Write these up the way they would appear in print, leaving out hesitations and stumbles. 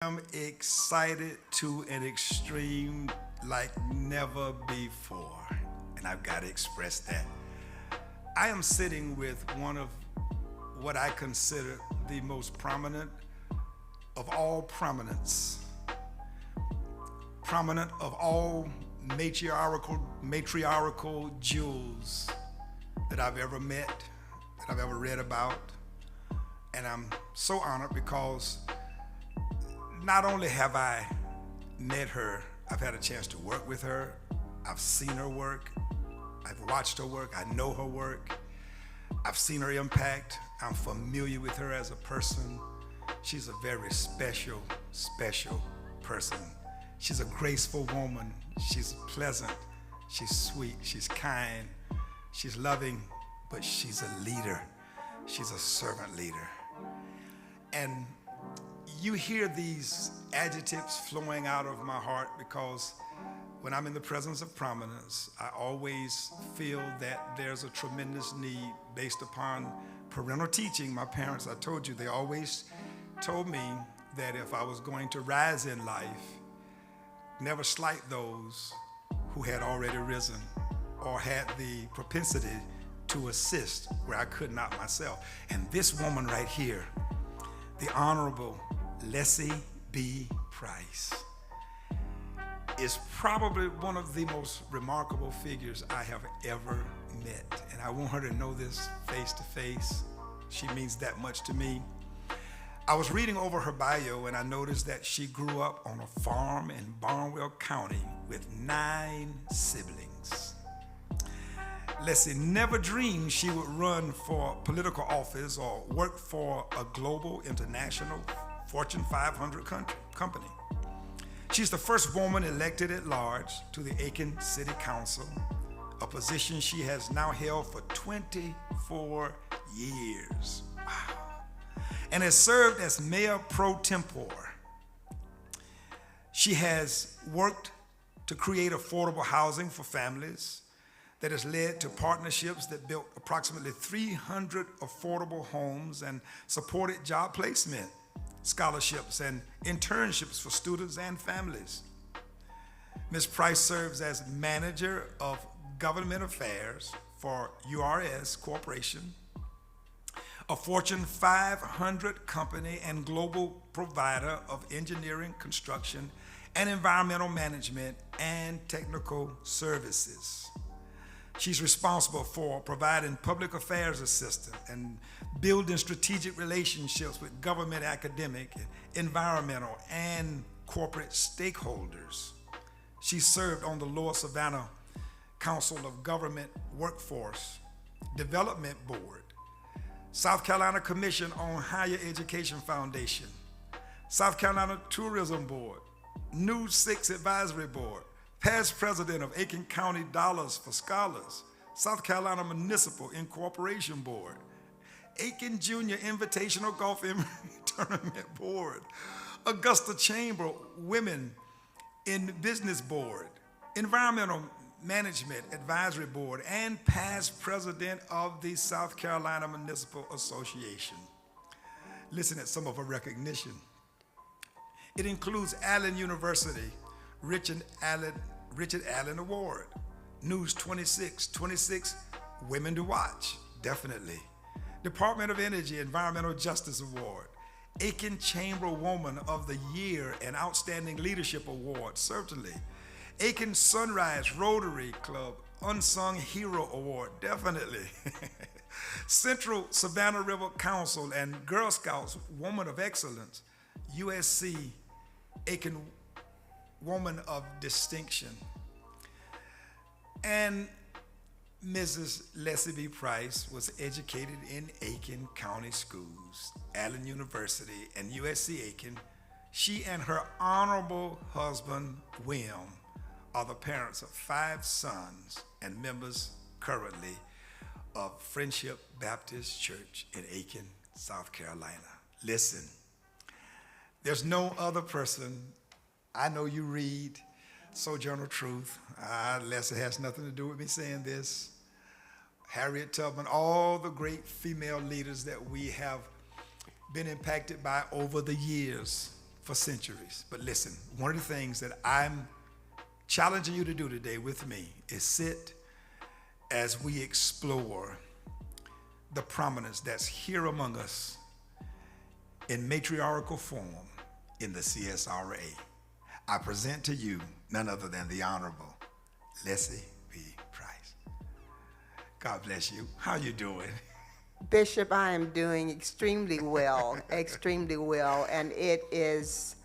I'm excited to an extreme like never before, and I've got to express that. I am sitting with one of what I consider the most prominent of all prominence, prominent of all matriarchal jewels that I've ever met, that I've ever read about. And I'm so honored because not only have I met her, I've had a chance to work with her. I've seen her work. I've watched her work. I know her work. I've seen her impact. I'm familiar with her as a person. She's a very special person. She's a graceful woman. She's pleasant. She's sweet. She's kind. She's loving, but she's a leader. She's a servant leader. And you hear these adjectives flowing out of my heart because when I'm in the presence of prominence, I always feel that there's a tremendous need based upon parental teaching. My parents, I told you, they always told me that if I was going to rise in life, never slight those who had already risen or had the propensity to assist where I could not myself. And this woman right here, the Honorable Leslie B. Price, is probably one of the most remarkable figures I have ever met. And I want her to know this face to face. She means that much to me. I was reading over her bio and I noticed that she grew up on a farm in Barnwell County with 9 siblings. Leslie never dreamed she would run for political office or work for a global, international, Fortune 500 company. She's the first woman elected at large to the Aiken City Council, a position she has now held for 24 years. Wow. And has served as mayor pro tempore. She has worked to create affordable housing for families that has led to partnerships that built approximately 300 affordable homes and supported job placement, scholarships, and internships for students and families. Ms. Price serves as manager of government affairs for URS Corporation, a Fortune 500 company and global provider of engineering, construction, and environmental management and technical services. She's responsible for providing public affairs assistance and building strategic relationships with government, academic, environmental, and corporate stakeholders. She served on the Lower Savannah Council of Government Workforce Development Board, South Carolina Commission on Higher Education Foundation, South Carolina Tourism Board, News 6 Advisory Board, past president of Aiken County Dollars for Scholars, South Carolina Municipal Incorporation Board, Aiken Junior Invitational Golf Tournament Board, Augusta Chamber Women in Business Board, Environmental Management Advisory Board, and past president of the South Carolina Municipal Association. Listen at some of her recognition. It includes Allen University, Richard Allen Award, News 26 Women to Watch, definitely. Department of Energy Environmental Justice Award, Aiken Chamber Woman of the Year and Outstanding Leadership Award, certainly. Aiken Sunrise Rotary Club Unsung Hero Award, definitely. Central Savannah River Council and Girl Scouts Woman of Excellence, USC Aiken Woman of Distinction. And Mrs. Leslie B. Price was educated in Aiken County Schools, Allen University, and USC Aiken. She and her honorable husband, William, are the parents of 5 sons and members currently of Friendship Baptist Church in Aiken, South Carolina. Listen, there's no other person. I know you read Sojourner Truth. Leslie has nothing to do with me saying this. Harriet Tubman, all the great female leaders that we have been impacted by over the years. for centuries. But listen, one of the things that I'm challenging you to do today with me is sit as we explore the prominence that's here among us in matriarchal form in the CSRA. I present to you none other than the Honorable Leslie P. Price. God bless you. How you doing? Bishop, I am doing extremely well, extremely well, and it is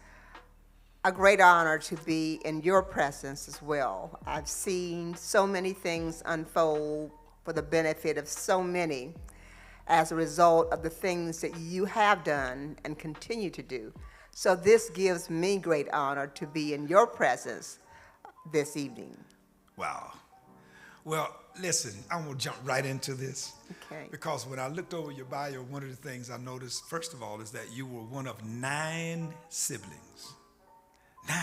a great honor to be in your presence as well. I've seen so many things unfold for the benefit of so many as a result of the things that you have done and continue to do. So this gives me great honor to be in your presence this evening. Wow. Well, listen, I'm going to jump right into this. Okay. Because when I looked over your bio, one of the things I noticed, first of all, is that you were one of 9 siblings. 9.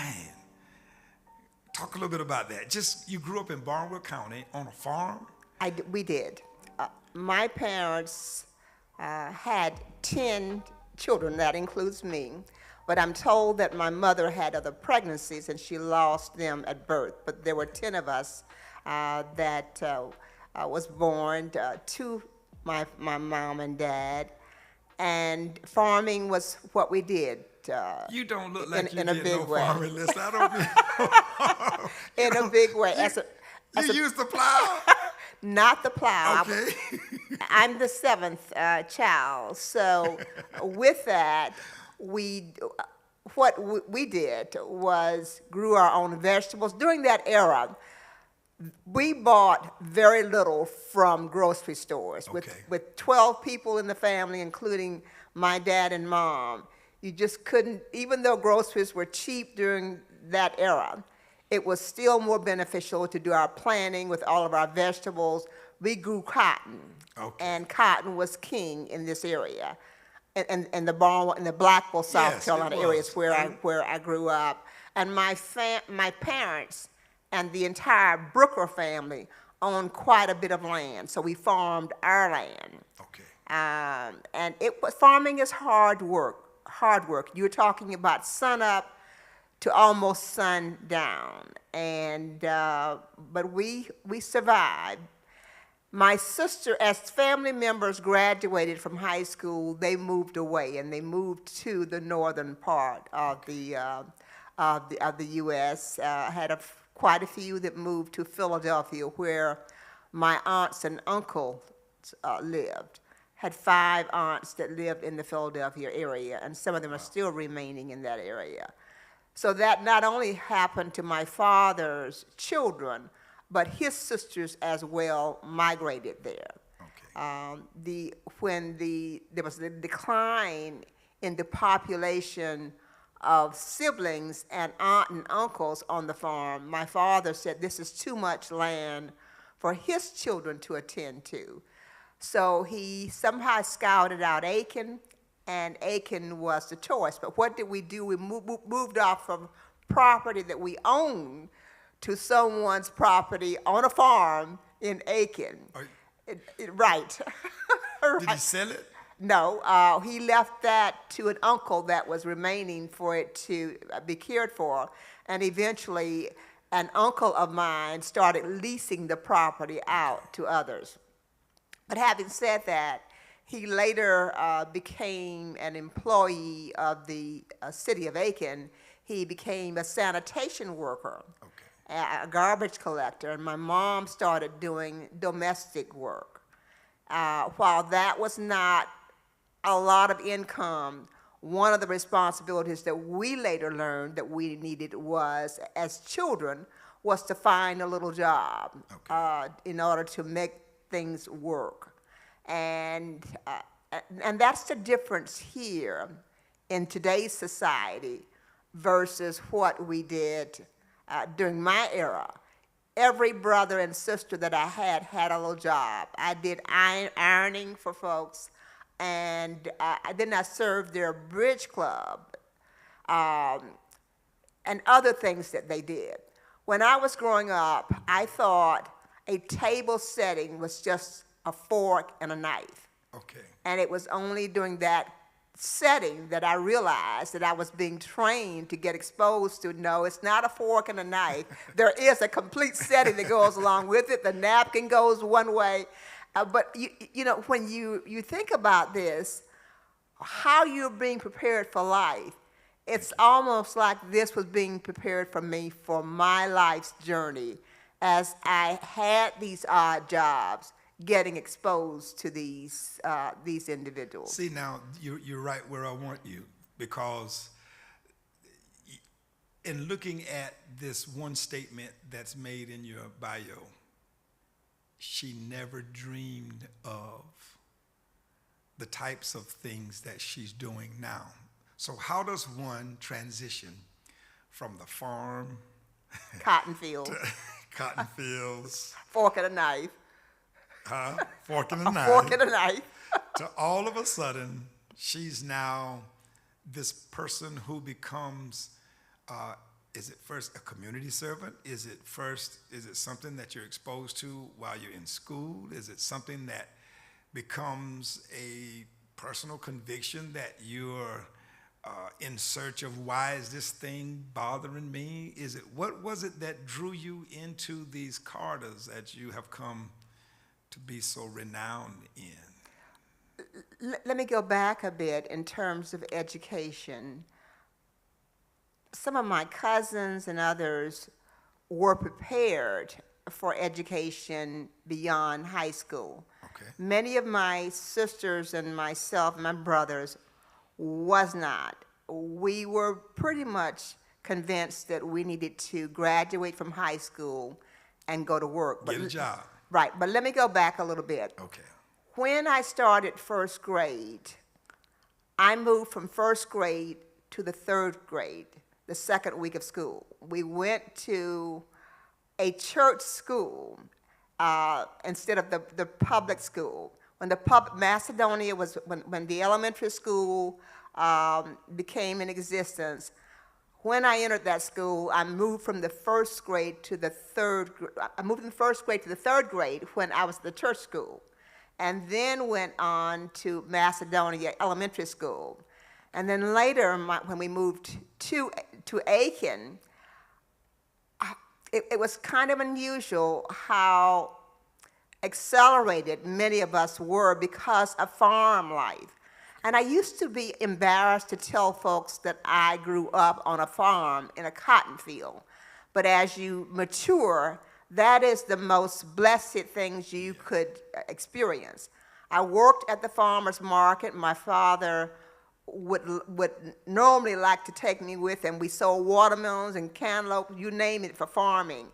Talk a little bit about that. Just, you grew up in Barnwell County on a farm? We did. My parents had 10 children, that includes me, but I'm told that my mother had other pregnancies and she lost them at birth, but there were 10 of us that was born to my mom and dad, and farming was what we did. You don't look like in you a did big no way. farming list. I don't In a big way. You used the plow? Not the plow. Okay. I'm the 7th child. So with that, what we did was grew our own vegetables. During that era, we bought very little from grocery stores. Okay. With 12 people in the family, including my dad and mom, you just couldn't, even though groceries were cheap during that era, it was still more beneficial to do our planning with all of our vegetables. We grew cotton, okay. and cotton was king in this area, and the Blackville, South Yes, Carolina it was. areas where I grew up. And my parents and the entire Brooker family owned quite a bit of land, so we farmed our land. Okay. And farming is hard work. Hard work. You're talking about sun up to almost sundown, and but we survived. My sister, as family members graduated from high school, they moved away, and they moved to the northern part of the U.S. Had quite a few that moved to Philadelphia, where my aunts and uncles lived. Had 5 aunts that lived in the Philadelphia area, and some of them are still remaining in that area. So that not only happened to my father's children, but his sisters as well migrated there. Okay. When there was the decline in the population of siblings and aunt and uncles on the farm, my father said this is too much land for his children to attend to. So he somehow scouted out Aiken, and Aiken was the choice. But what did we do? We moved off from property that we owned to someone's property on a farm in Aiken. Right. Did he sell it? No, he left that to an uncle that was remaining for it to be cared for, and eventually an uncle of mine started leasing the property out to others. But having said that, he later became an employee of the city of Aiken. He became a sanitation worker, a garbage collector, and my mom started doing domestic work. While that was not a lot of income, one of the responsibilities that we later learned that we needed was, as children, was to find a little job in order to make things work. And that's the difference here in today's society versus what we did during my era. Every brother and sister that I had a little job. I did ironing for folks, and then I served their bridge club and other things that they did. When I was growing up, I thought a table setting was just a fork and a knife. Okay. And it was only during that setting that I realized that I was being trained to get exposed to. No, it's not a fork and a knife. There is a complete setting that goes along with it. The napkin goes one way. But you know, when you think about this, how you're being prepared for life, it's almost like this was being prepared for me for my life's journey as I had these odd jobs, getting exposed to these individuals. See, now you're right where I want you, because in looking at this one statement that's made in your bio, she never dreamed of the types of things that she's doing now. So how does one transition from the farm, Cotton field, to cotton fields, fork and a knife, fork and a knife, fork and a knife, to all of a sudden she's now this person who becomes, is it first a community servant? Is it something that you're exposed to while you're in school? Is it something that becomes a personal conviction that you're in search of, why is this thing bothering me? What was it that drew you into these corridors that you have come to be so renowned in? Let me go back a bit in terms of education. Some of my cousins and others were prepared for education beyond high school. Okay. Many of my sisters and myself, my brothers, was not. We were pretty much convinced that we needed to graduate from high school and go to work. Get a job. Right, but let me go back a little bit. Okay. When I started first grade, I moved from first grade to the third grade, the second week of school. We went to a church school instead of the public school. When Macedonia was, when the elementary school became in existence, when I entered that school, I moved from the first grade to the third. I moved from the first grade to the third grade when I was at the church school, and then went on to Macedonia Elementary School, and then later, when we moved to Aiken, it was kind of unusual how accelerated many of us were because of farm life. And I used to be embarrassed to tell folks that I grew up on a farm in a cotton field. But as you mature, that is the most blessed things you could experience. I worked at the farmer's market. My father would normally like to take me with him. We sold watermelons and cantaloupe, you name it, for farming.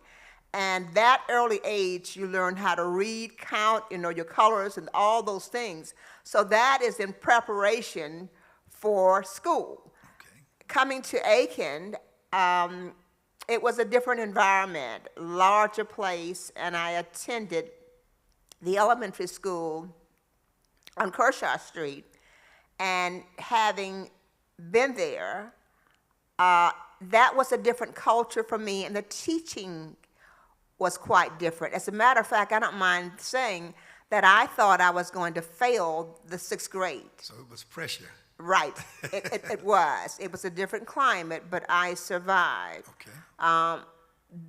And that early age, you learn how to read, count, your colors and all those things. So that is in preparation for school. Okay. Coming to Aiken, it was a different environment, larger place, and I attended the elementary school on Kershaw Street. And having been there, that was a different culture for me, and the teaching was quite different. As a matter of fact, I don't mind saying that I thought I was going to fail the sixth grade. So it was pressure. Right, it was. It was a different climate, but I survived. Okay.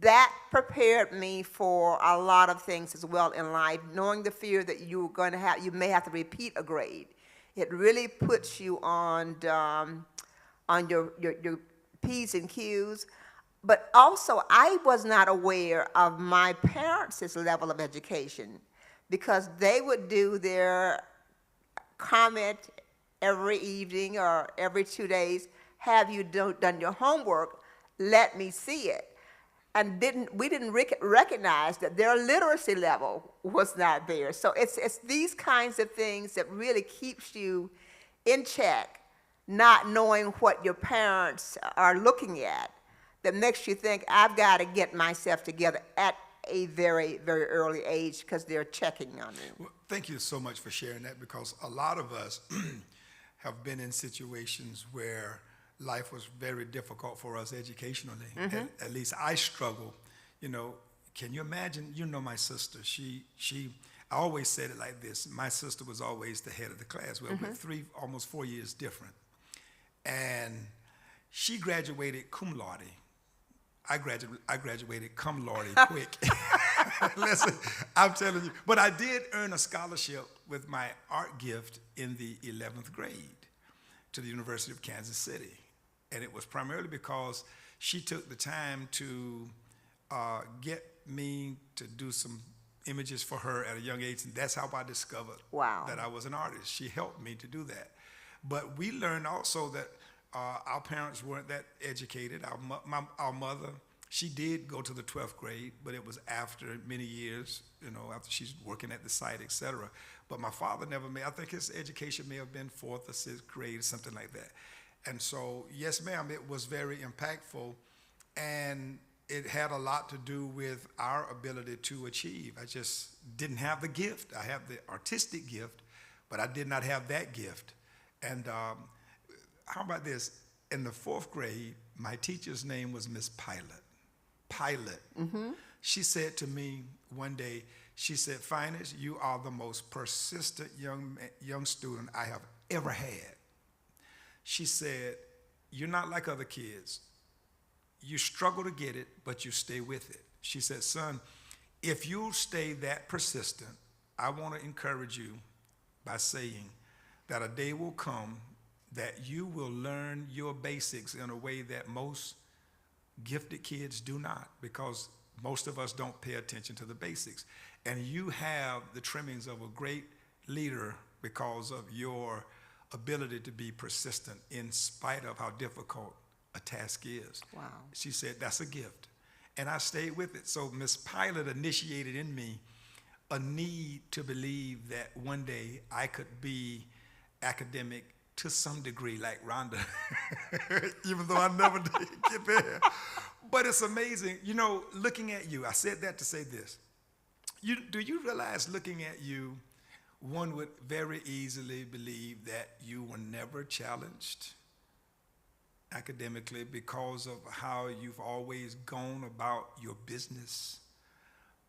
That prepared me for a lot of things as well in life, knowing the fear that you may have to repeat a grade. It really puts you on your P's and Q's. But also, I was not aware of my parents' level of education, because they would do their comment every evening or every 2 days, have you done your homework, let me see it. And we didn't recognize that their literacy level was not there. So it's these kinds of things that really keeps you in check, not knowing what your parents are looking at, that makes you think, I've got to get myself together at a very, very early age because they're checking on me. Well, thank you so much for sharing that, because a lot of us have been in situations where life was very difficult for us educationally. Mm-hmm. At least I struggle. Can you imagine? My sister. I always said it like this. My sister was always the head of the class. Well, we're almost 4 years different. And she graduated cum laude. I graduated cum laude quick. Listen, I'm telling you. But I did earn a scholarship with my art gift in the 11th grade to the University of Kansas City. And it was primarily because she took the time to get me to do some images for her at a young age, and that's how I discovered that I was an artist. She helped me to do that. But we learned also that our parents weren't that educated. Our mother, she did go to the 12th grade, but it was after many years, after she's working at the site, etc. But my father never made, I think his education may have been 4th or 6th grade, something like that. And so, yes, ma'am, it was very impactful, and it had a lot to do with our ability to achieve. I just didn't have the gift. I have the artistic gift, but I did not have that gift. And how about this? In the 4th grade, my teacher's name was Miss Pilot. She said to me one day, she said, "Finace, you are the most persistent young student I have ever had." She said, "You're not like other kids. You struggle to get it, but you stay with it." She said, "Son, if you stay that persistent, I want to encourage you by saying that a day will come that you will learn your basics in a way that most gifted kids do not, because most of us don't pay attention to the basics. And you have the trimmings of a great leader because of your ability to be persistent in spite of how difficult a task is." Wow. She said, "That's a gift." And I stayed with it. So Miss Pilot initiated in me a need to believe that one day I could be academic to some degree like Rhonda, even though I never did get there. But it's amazing, looking at you. I said that to say this. Do you realize, looking at you, one would very easily believe that you were never challenged academically because of how you've always gone about your business,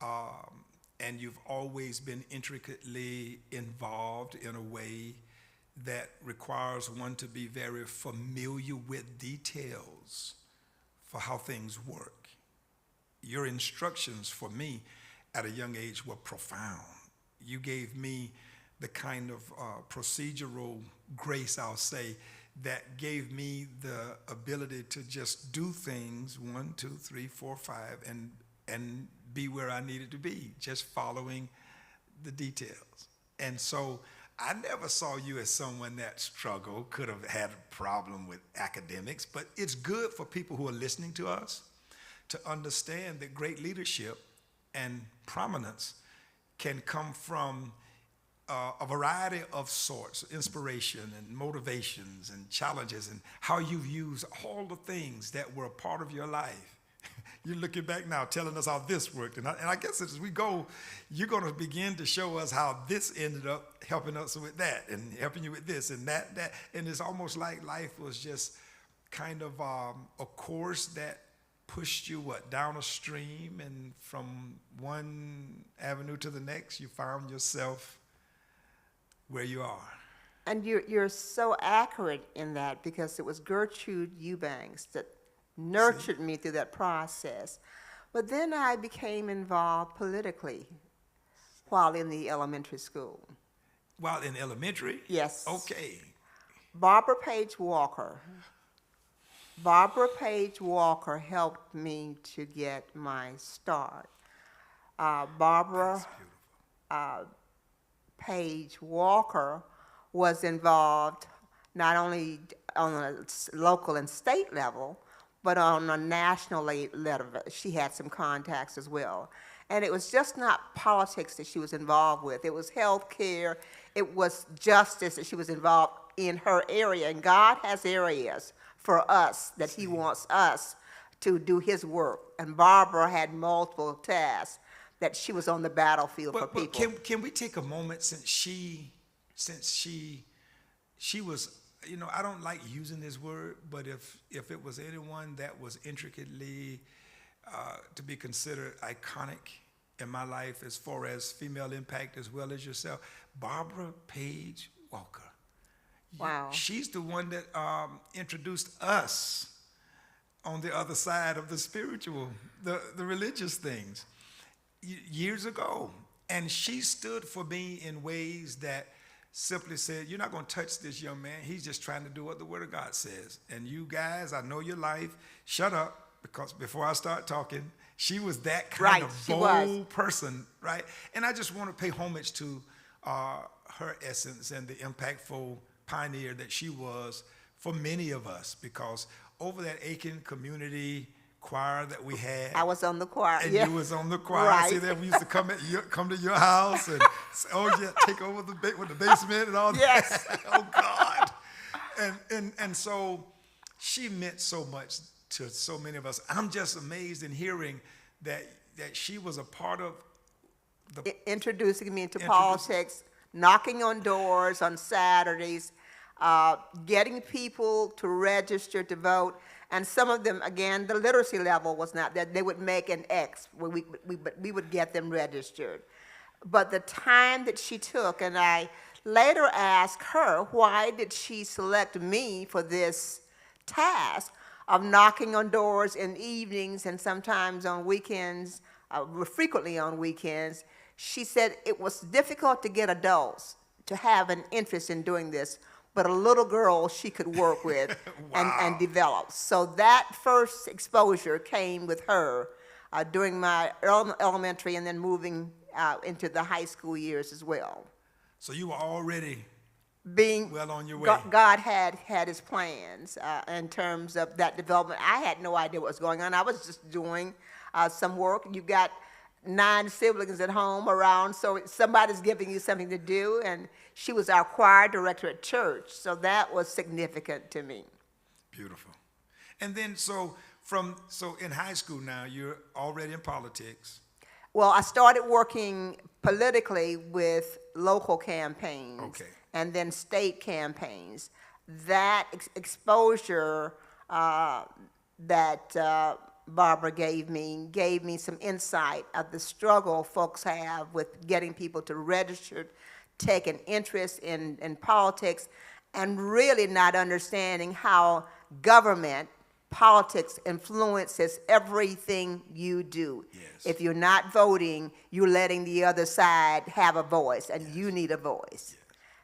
and you've always been intricately involved in a way that requires one to be very familiar with details for how things work. Your instructions for me at a young age were profound. You gave me the kind of procedural grace, I'll say, that gave me the ability to just do things 1, 2, 3, 4, 5, and be where I needed to be, just following the details. And so I never saw you as someone that struggled, could have had a problem with academics, but it's good for people who are listening to us to understand that great leadership and prominence can come from a variety of sorts, inspiration and motivations and challenges, and how you've used all the things that were a part of your life. You're looking back now, telling us how this worked. And I guess as we go, you're going to begin to show us how this ended up helping us with that, and helping you with this and that. And it's almost like life was just kind of a course that pushed you, down a stream, and from one avenue to the next, you found yourself where you are. And you're so accurate in that, because it was Gertrude Eubanks that nurtured me through that process. But then I became involved politically while in the elementary school. While in elementary? Yes. Okay. Barbara Page Walker helped me to get my start. Barbara Page Walker was involved not only on a local and state level, but on a national level. She had some contacts as well. And it was just not politics that she was involved with. It was health care. It was justice that she was involved in her area. And God has areas for us that he wants us to do his work. And Barbara had multiple tasks that she was on the battlefield for people. But can we take a moment, since she was, I don't like using this word, but if it was anyone that was intricately to be considered iconic in my life as far as female impact as well as yourself, Barbara Page Walker. Wow. She's the one that introduced us on the other side of the spiritual, the religious things years ago. And she stood for me in ways that simply said, you're not going to touch this young man. He's just trying to do what the Word of God says. And you guys, I know your life. Shut up, because before I start talking, she was that kind of bold person, right? And I just want to pay homage to her essence and the impactful pioneer that she was for many of us, because over that Aiken community choir that we had. I was on the choir. And yeah. you was on the choir. Right. See that we used to come to your house and say, oh yeah, take over with the basement and all yes. that. Oh God. And so she meant so much to so many of us. I'm just amazed in hearing that she was a part of introducing me into politics, knocking on doors on Saturdays, getting people to register to vote. And some of them, again, the literacy level was not that. They would make an X, where we would get them registered. But the time that she took, and I later asked her, why did she select me for this task of knocking on doors in evenings and sometimes on weekends, frequently on weekends? She said it was difficult to get adults to have an interest in doing this, but a little girl she could work with wow. and develop. So that first exposure came with her during my elementary and then moving into the high school years as well. So you were already being well on your way. God had his plans in terms of that development. I had no idea what was going on. I was just doing some work. You got 9 siblings at home around, so somebody's giving you something to do, and she was our choir director at church, so that was significant to me. Beautiful. And then so in high school now, you're already in politics. Well, I started working politically with local campaigns and then state campaigns. That exposure that Barbara gave me some insight of the struggle folks have with getting people to register, take an interest in politics, and really not understanding how government, politics influences everything you do. Yes. If you're not voting, you're letting the other side have a voice, and yes. you need a voice.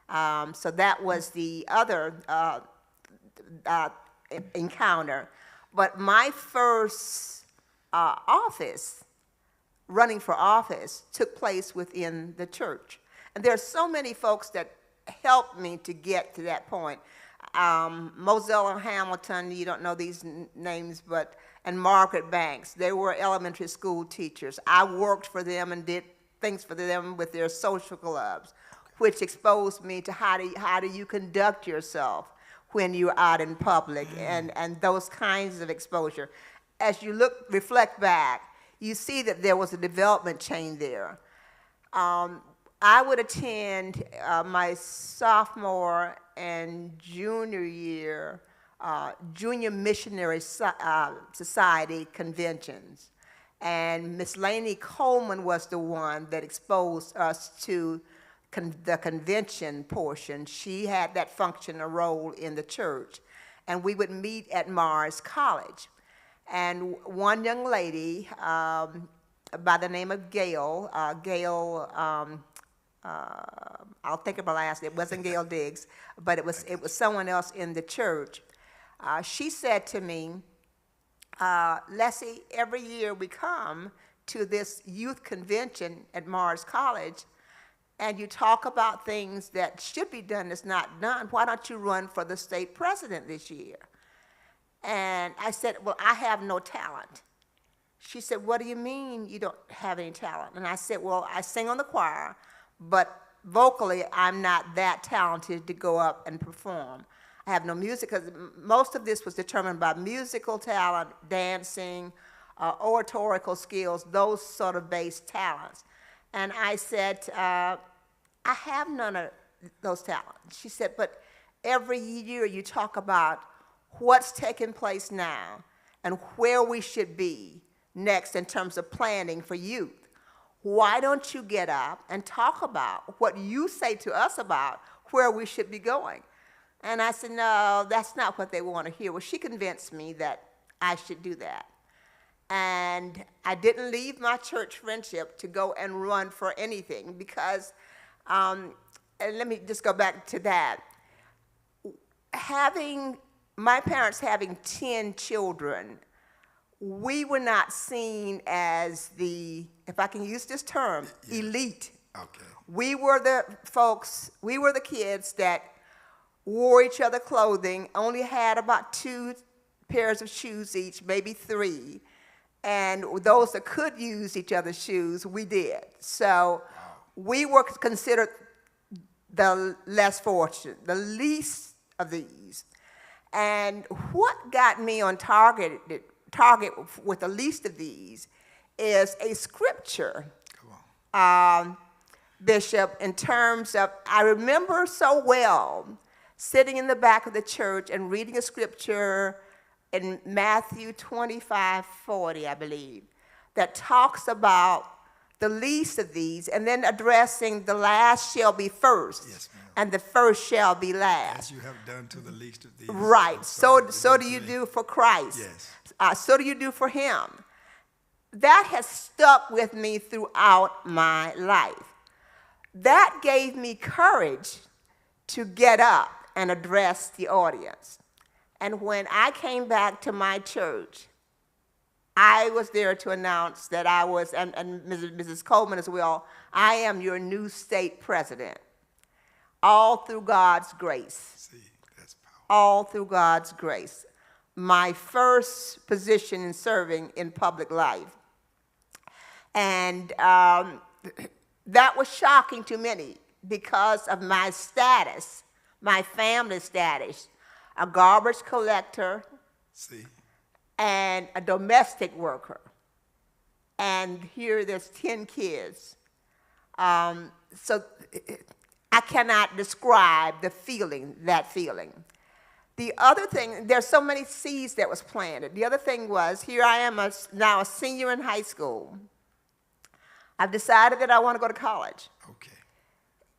Yes. So that was the other encounter. But my first running for office, took place within the church. And there are so many folks that helped me to get to that point. Mozella Hamilton, you don't know these names, and Margaret Banks, they were elementary school teachers. I worked for them and did things for them with their social clubs, which exposed me to how do you conduct yourself when you're out in public, and those kinds of exposure. As you reflect back, you see that there was a development chain there. I would attend my sophomore and junior year junior missionary society conventions. And Miss Laney Coleman was the one that exposed us to the convention portion. She had that function, a role in the church. And we would meet at Mars College. And one young lady by the name of Gail, I'll think of her last name. It wasn't Gail Diggs, but it was someone else in the church. She said to me, Leslie, every year we come to this youth convention at Mars College, and you talk about things that should be done that's not done. Why don't you run for the state president this year? And I said, well, I have no talent. She said, what do you mean you don't have any talent? And I said, well, I sing on the choir, but vocally I'm not that talented to go up and perform. I have no music, because most of this was determined by musical talent, dancing, oratorical skills, those sort of base talents. And I said, I have none of those talents. She said, but every year you talk about what's taking place now and where we should be next in terms of planning for youth. why don't you get up and talk about what you say to us about where we should be going? And I said, no, that's not what they want to hear. Well, she convinced me that I should do that. And I didn't leave my church friendship to go and run for anything because, and let me just go back to that. My parents having 10 children, we were not seen as the, if I can use this term, elite. Okay. We were the folks, we were the kids that wore each other clothing, only had about 2 pairs of shoes each, maybe 3. And those that could use each other's shoes, we did. So we were considered the less fortunate, the least of these. And what got me on target with the least of these is a scripture, Bishop, in terms of, I remember so well sitting in the back of the church and reading a scripture in Matthew 25:40, I believe, that talks about the least of these, and then addressing the last shall be first, yes, ma'am, and the first shall be last. as you have done to the least of these. Right. So do you do for Christ. Yes. So do you do for him. That has stuck with me throughout my life. That gave me courage to get up and address the audience. And when I came back to my church, I was there to announce that I was, and Mrs. Coleman as well, I am your new state president. All through God's grace. See, that's powerful. All through God's grace. My first position in serving in public life. And that was shocking to many because of my status, my family status. A garbage collector, see, and a domestic worker. And here there's 10 kids. So I cannot describe that feeling. The other thing, there's so many seeds that was planted. The other thing was, here I am now a senior in high school. I've decided that I want to go to college. okay.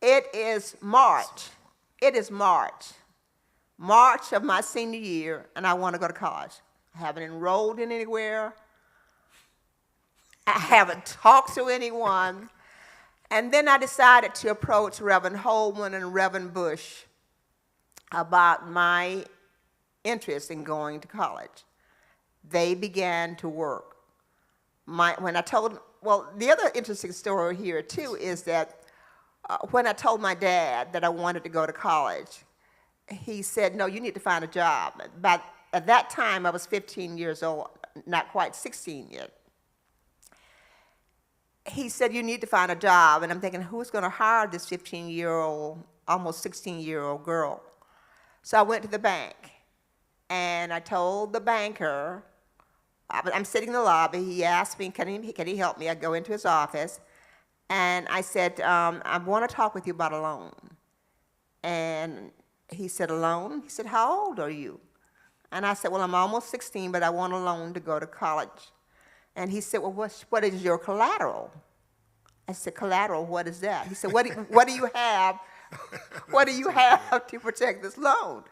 It is March. It is March of my senior year, and I want to go to college. I haven't enrolled in anywhere. I haven't talked to anyone. And then I decided to approach Reverend Holman and Reverend Bush about my interest in going to college. They began to work. The other interesting story here, too, is that when I told my dad that I wanted to go to college, he said, no, you need to find a job. But at that time, I was 15 years old, not quite 16 yet. He said, you need to find a job. And I'm thinking, who's going to hire this 15-year-old, almost 16-year-old girl? So I went to the bank, and I told the banker, I'm sitting in the lobby. He asked me, can he help me? I go into his office, and I said, I want to talk with you about a loan. And he said, a loan? He said, how old are you? And I said, well, I'm almost 16, but I want a loan to go to college. And he said, well, what is your collateral? I said, collateral, what is that? He said, what do you have? What do you have to protect this loan?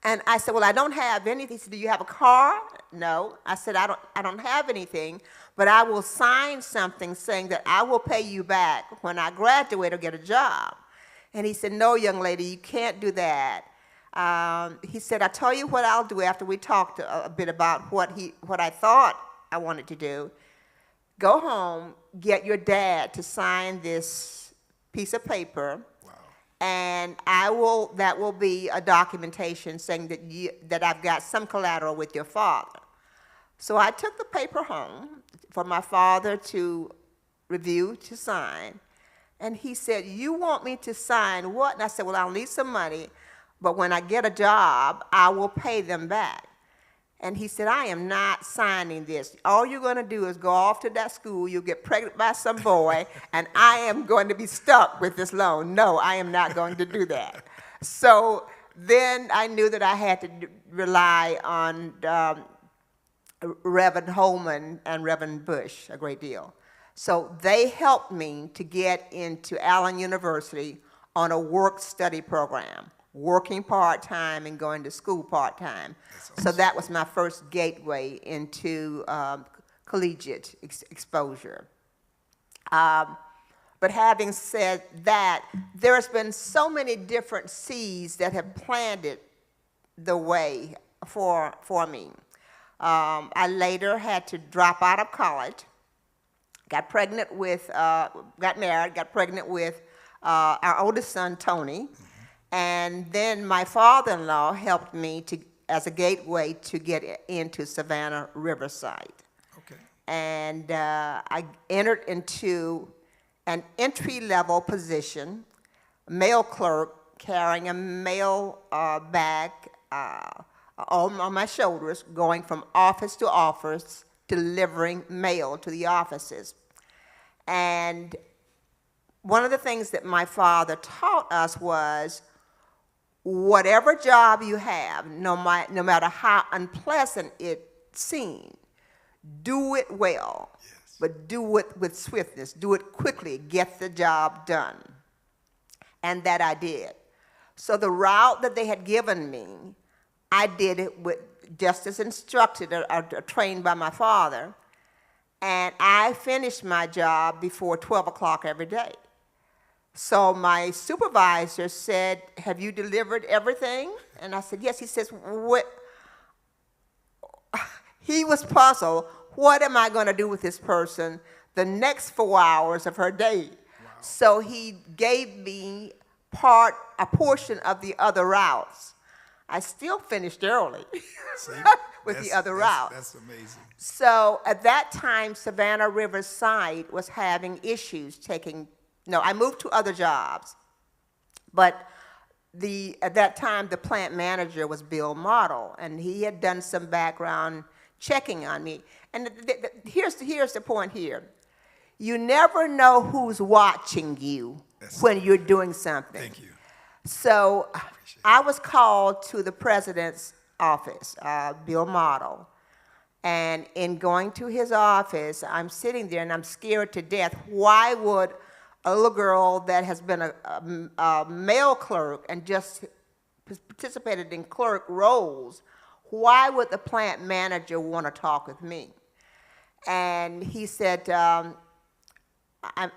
And I said, well, I don't have anything. He said, do you have a car? No. I said, I don't have anything, but I will sign something saying that I will pay you back when I graduate or get a job. And he said, no, young lady, you can't do that. He said, I'll tell you what I'll do after we talked a bit about what I thought I wanted to do. Go home, get your dad to sign this piece of paper, and that will be a documentation saying that I've got some collateral with your father. So I took the paper home for my father to review, to sign. And he said, you want me to sign what? And I said, well, I'll need some money, but when I get a job, I will pay them back. And he said, I am not signing this. All you're going to do is go off to that school, you'll get pregnant by some boy, and I am going to be stuck with this loan. No, I am not going to do that. So then I knew that I had to rely on Reverend Holman and Reverend Bush a great deal. So they helped me to get into Allen University on a work-study program, working part-time and going to school part-time. So that was my first gateway into collegiate exposure. But having said that, there's been so many different seeds that have planted the way for me. I later had to drop out of college, got married, got pregnant with our oldest son, Tony, and then my father-in-law helped me as a gateway to get into Savannah Riverside. Okay. And I entered into an entry-level position, mail clerk, carrying a mail bag on my shoulders, going from office to office, delivering mail to the offices. And one of the things that my father taught us was, whatever job you have, no matter how unpleasant it seemed, do it well. Yes. But do it with swiftness. Do it quickly. Get the job done. And that I did. So the route that they had given me, I did it just as instructed or trained by my father. And I finished my job before 12 o'clock every day. So my supervisor said, "Have you delivered everything?" And I said, "Yes." He says, "What?" He was puzzled. What am I going to do with this person the next 4 hours of her day? Wow. So he gave me a portion of the other routes. I still finished early with the other routes. That's amazing. So at that time, Savannah Riverside was having issues I moved to other jobs, but at that time, the plant manager was Bill Model, and he had done some background checking on me. And here's the point here. You never know who's watching you when you're doing something. Thank you. So I was called to the president's office, Bill Model. And in going to his office, I'm sitting there and I'm scared to death. Why would a little girl that has been a mail clerk and just participated in clerk roles, why would the plant manager want to talk with me? And he said, I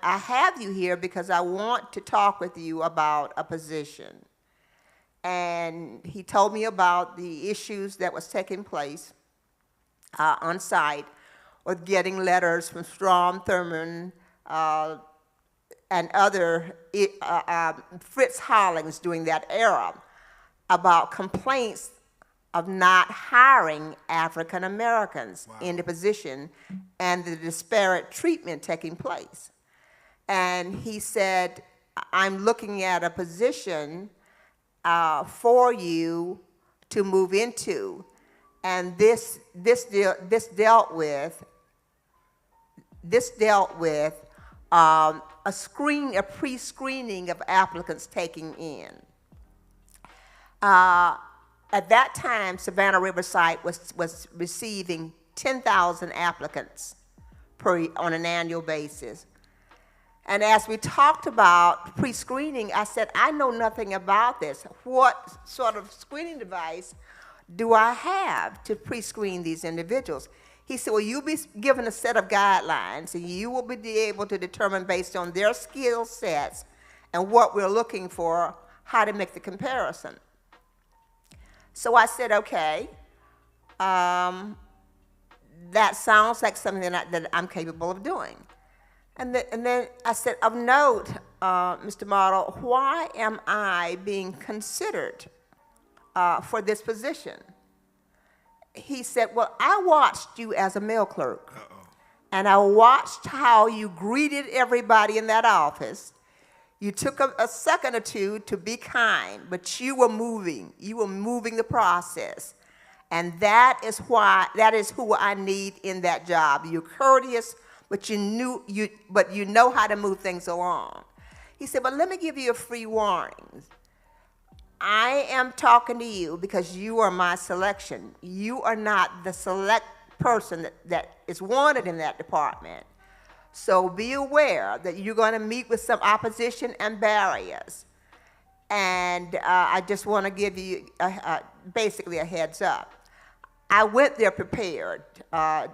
have you here because I want to talk with you about a position. And he told me about the issues that was taking place on site with getting letters from Strom Thurmond and other Fritz Hollings during that era about complaints of not hiring African Americans in the position and the disparate treatment taking place. And he said, I'm looking at a position for you to move into. And this dealt with a pre-screening of applicants taking in. At that time, Savannah Riverside was receiving 10,000 applicants on an annual basis. And as we talked about pre-screening, I said, I know nothing about this. What sort of screening device do I have to pre-screen these individuals? He said, well, you'll be given a set of guidelines, and you will be able to determine based on their skill sets and what we're looking for, how to make the comparison. So I said, okay, that sounds like something that I'm capable of doing. And then I said, of note, Mr. Model, why am I being considered for this position? He said, well, I watched you as a mail clerk. And I watched how you greeted everybody in that office. You took a second or two to be kind, but you were moving. You were moving the process. And that is who I need in that job. You're courteous, but you know how to move things along. He said, but let me give you a free warning. I am talking to you because you are my selection. You are not the select person that is wanted in that department. So be aware that you're going to meet with some opposition and barriers. And I just want to give you basically a heads up. I went there prepared,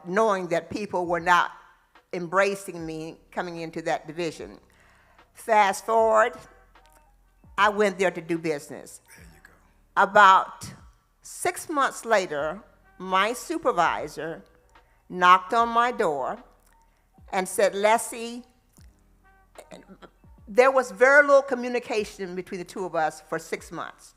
knowing that people were not embracing me coming into that division. Fast forward, I went there to do business. There you go. About 6 months later, my supervisor knocked on my door and said, Leslie, there was very little communication between the two of us for 6 months.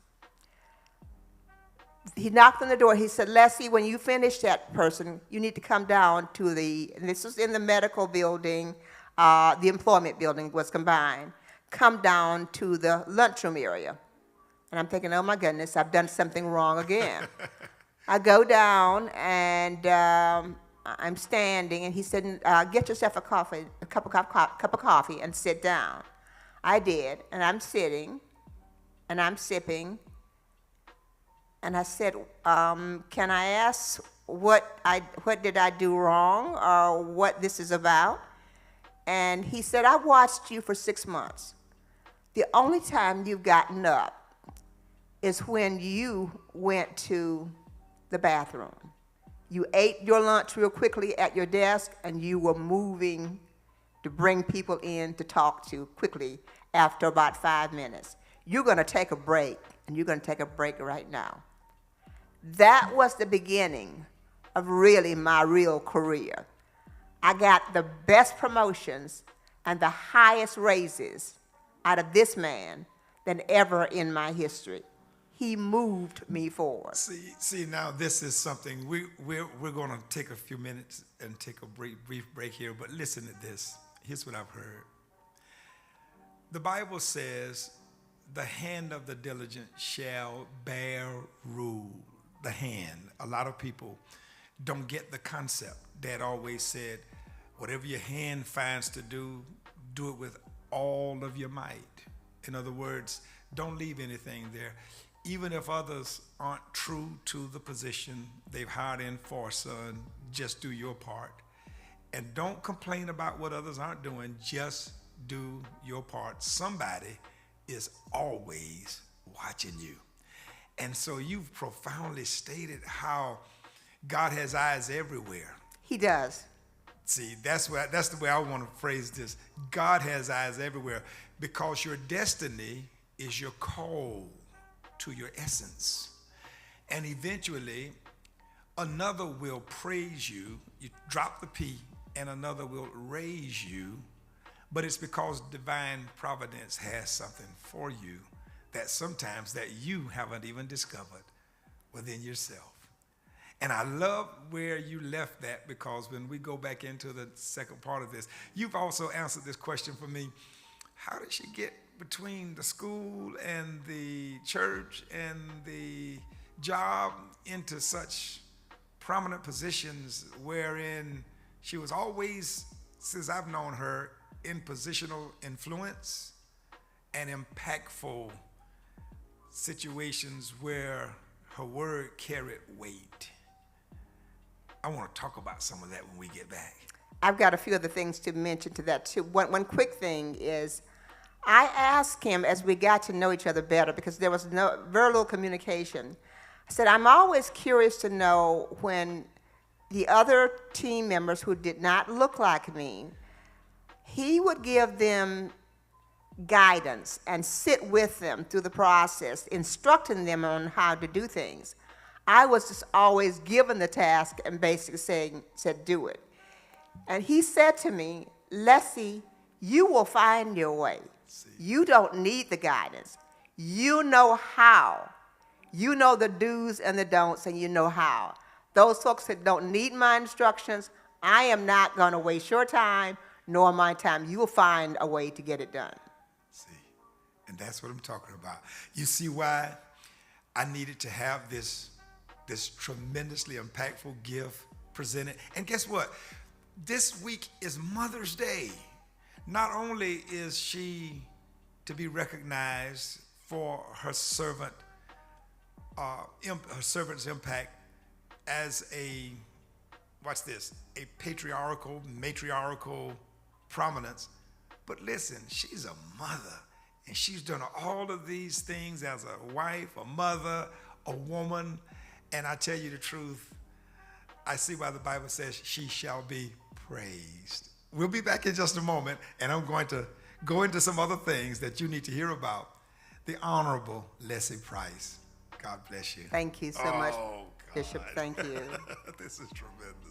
He knocked on the door. He said, Leslie, when you finish that person, you need to come down to and this was in the medical building, the employment building was combined, come down to the lunchroom area. And I'm thinking, oh my goodness, I've done something wrong again. I go down and I'm standing, and he said, get yourself a cup of coffee and sit down. I did, and I'm sitting, and I'm sipping, and I said, can I ask what did I do wrong or what this is about? And he said, I watched you for 6 months. The only time you've gotten up is when you went to the bathroom. You ate your lunch real quickly at your desk, and you were moving to bring people in to talk to quickly after about 5 minutes. You're going to take a break, and you're going to take a break right now. That was the beginning of really my real career. I got the best promotions and the highest raises out of this man than ever in my history. He moved me forward. See, now this is something we're going to take a few minutes and take a brief break here. But listen to this. Here's what I've heard. The Bible says, "The hand of the diligent shall bear rule." The hand. A lot of people don't get the concept. Dad always said, "Whatever your hand finds to do, do it with all of your might." In other words, don't leave anything there. Even if others aren't true to the position they've hired in for, son, just do your part. And don't complain about what others aren't doing. Just do your part. Somebody is always watching you. And so you've profoundly stated how God has eyes everywhere. He does. See, that's the way I want to phrase this. God has eyes everywhere, because your destiny is your call to your essence. And eventually, another will praise you. You drop the P, and another will raise you. But it's because divine providence has something for you that sometimes that you haven't even discovered within yourself. And I love where you left that, because when we go back into the second part of this, you've also answered this question for me. How did she get between the school and the church and the job into such prominent positions, wherein she was always, since I've known her, in positional influence and impactful situations where her word carried weight? I want to talk about some of that when we get back. I've got a few other things to mention to that too. One quick thing is, I asked him as we got to know each other better, because there was very little communication. I said, I'm always curious to know when the other team members who did not look like me, he would give them guidance and sit with them through the process, instructing them on how to do things. I was just always given the task and basically said, do it. And he said to me, Leslie, you will find your way. You don't need the guidance. You know how. You know the do's and the don'ts, and you know how. Those folks that don't need my instructions, I am not going to waste your time nor my time. You will find a way to get it done. See, and that's what I'm talking about. You see why I needed to have this tremendously impactful gift presented. And guess what? This week is Mother's Day. Not only is she to be recognized for her servant's impact as a patriarchal, matriarchal Prominence. But listen, she's a mother, and she's done all of these things as a wife, a mother, a woman. And I tell you the truth, I see why the Bible says she shall be praised. We'll be back in just a moment, and I'm going to go into some other things that you need to hear about. The Honorable Leslie Price. God bless you. Thank you so much, Oh, Bishop. God. Thank you. This is tremendous.